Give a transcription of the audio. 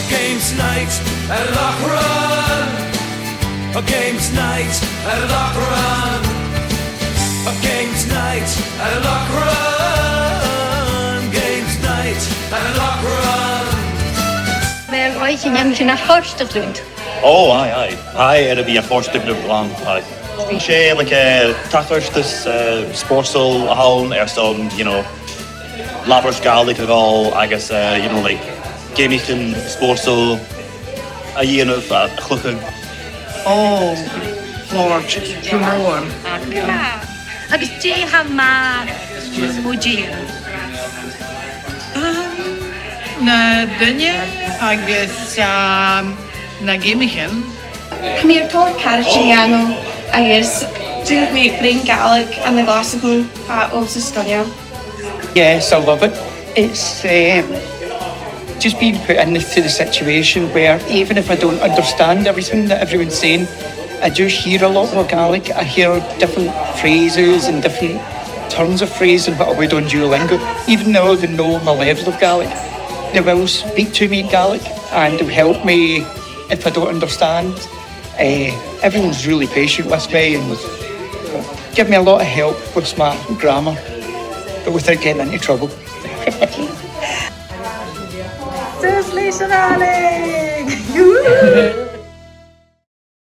games night at Lòchran. A games night at Lòchran. A games night at Lòchran. Games night at Lòchran. Wel, Oidhche Gheamaichean-Bùird. Oh, aye. It'll be a first to group long. Aye. She like tackers this sportsal haun some, Labrach Gaelic at all, agus like Geamaichean sportsal a ionad chluicheas. Oh, Lord, you're warm. Agus dé ha ma múdír. Na dunne agus na Gheamaichean. Come here, talk Cariciano, agus do me bring Gaelic and the Glasgow also study. Yes, I love it. It's just being put into the situation where even if I don't understand everything that everyone's saying, I do hear a lot more Gaelic. I hear different phrases and different turns of phrase and what I would on Duolingo. Even though they know my level of Gaelic, they will speak to me in Gaelic and they'll help me if I don't understand. Everyone's really patient with me and give me a lot of help with my grammar, but without getting into trouble. Seriously, Ulaidh!